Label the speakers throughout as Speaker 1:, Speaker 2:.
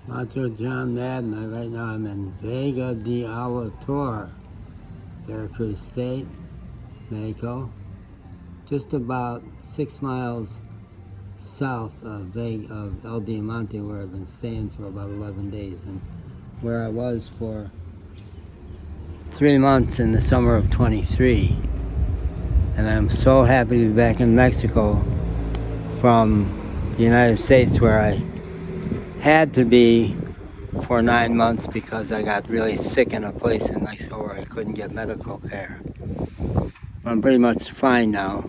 Speaker 1: Macho John Madden. Right now I'm in Vega de Alator, Veracruz State, Mexico. Just about 6 miles south of El Diamante, where I've been staying for about 11 days, and where I was for 3 months in the summer of 23. And I'm so happy to be back in Mexico from the United States, where I had to be for 9 months because I got really sick in a place in Mexico where I couldn't get medical care. I'm pretty much fine now.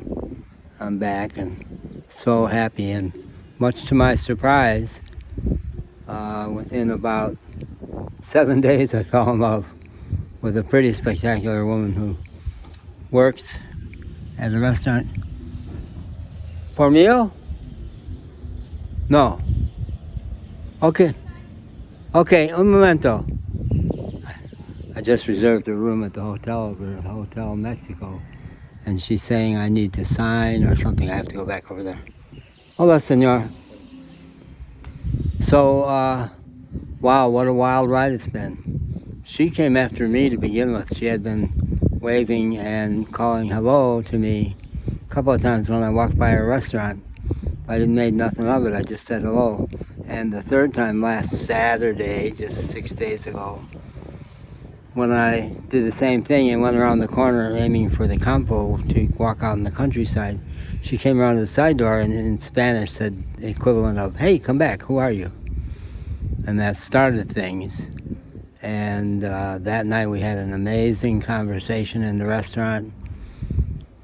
Speaker 1: I'm back and so happy, and much to my surprise, within about 7 days I fell in love with a pretty spectacular woman who works at a restaurant. For meal? No. Okay, un momento. I just reserved a room at the hotel over at Hotel Mexico, and she's saying I need to sign or something. I have to go back over there. Hola, senor. So, wow, what a wild ride it's been. She came after me to begin with. She had been waving and calling hello to me a couple of times when I walked by her restaurant. I didn't make nothing of it. I just said hello. And the third time last Saturday, just 6 days ago, when I did the same thing and went around the corner aiming for the campo to walk out in the countryside, she came around the side door and in Spanish said the equivalent of, "Hey, come back, who are you?" And that started things. And that night we had an amazing conversation in the restaurant.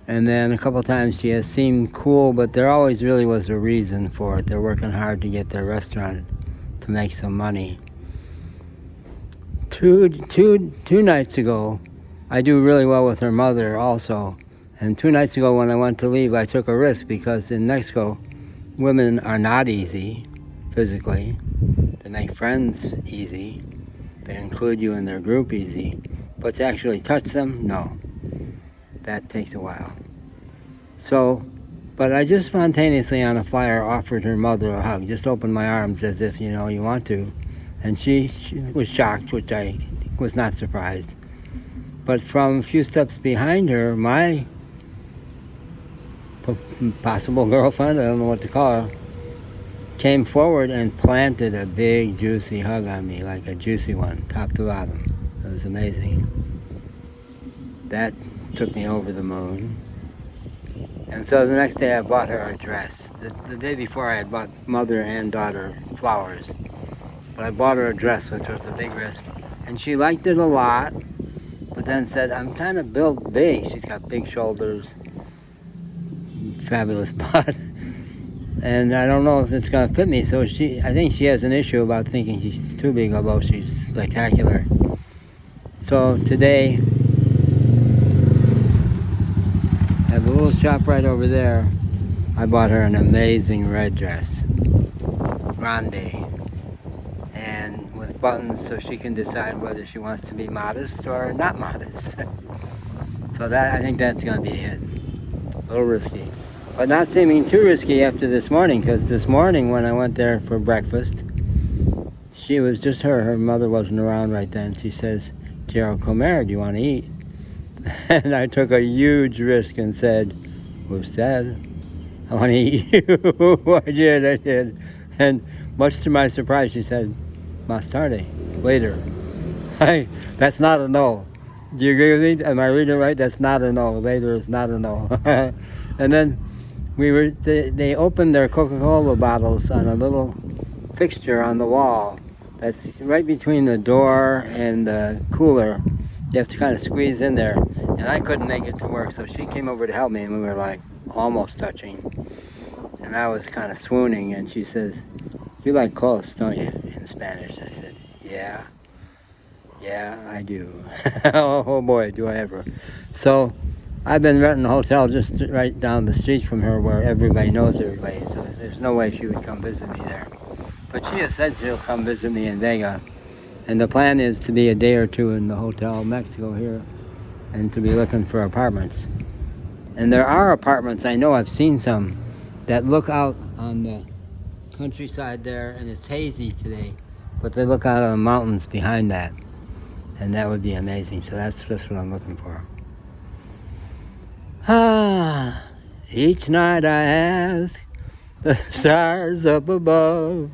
Speaker 1: And then a couple times she has seemed cool, but there always really was a reason for it. They're working hard to get their restaurant to make some money. Two nights ago, I do really well with her mother also. And 2 nights ago when I went to leave, I took a risk because in Mexico, women are not easy physically. They make friends easy. They include you in their group easy. But to actually touch them, no. That takes a while. So, but I just spontaneously on a flyer offered her mother a hug. Just opened my arms as if, you want to. And she was shocked, which I was not surprised. But from a few steps behind her, my possible girlfriend, I don't know what to call her, came forward and planted a big, juicy hug on me, like a juicy one, top to bottom. It was amazing. That took me over the moon. And so the next day I bought her a dress. The day before I had bought mother and daughter flowers. But I bought her a dress, which was a big risk. And she liked it a lot, but then said, I'm kind of built big. She's got big shoulders, fabulous butt. And I don't know if it's going to fit me. So I think she has an issue about thinking she's too big, although she's spectacular. So today, at the little shop right over there, I bought her an amazing red dress, grande, and with buttons so she can decide whether she wants to be modest or not modest. So I think that's going to be it. A little risky, but not seeming too risky after this morning, because this morning when I went there for breakfast, she was just her mother wasn't around right then. She says, "Quiero comer, do you want to eat?" And I took a huge risk and said, "Usted, I want to eat you." I did. And much to my surprise, she said, "Más tarde," later. That's not a no. Do you agree with me? Am I reading it right? That's not a no. Later is not a no. And then they opened their Coca-Cola bottles on a little fixture on the wall that's right between the door and the cooler. You have to kind of squeeze in there, and I couldn't make it to work, so she came over to help me, and we were like almost touching, and I was kind of swooning, and she says, "You like close, don't you?" in Spanish. I said, yeah, I do. Oh boy, do I ever. So I've been renting a hotel just right down the street from her where everybody knows everybody, so there's no way she would come visit me there. But she has said she'll come visit me in Vega. And the plan is to be a day or two in the Hotel Mexico here and to be looking for apartments. And there are apartments, I know I've seen some, that look out on the countryside there, and it's hazy today. but they look out of the mountains behind that, and that would be amazing. So that's just what I'm looking for. Each night I ask the stars up above,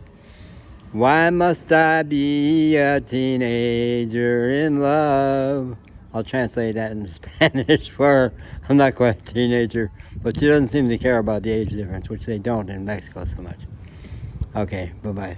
Speaker 1: why must I be a teenager in love? I'll translate that in Spanish for her. I'm not quite a teenager, but she doesn't seem to care about the age difference, which they don't in Mexico so much. Okay, bye-bye.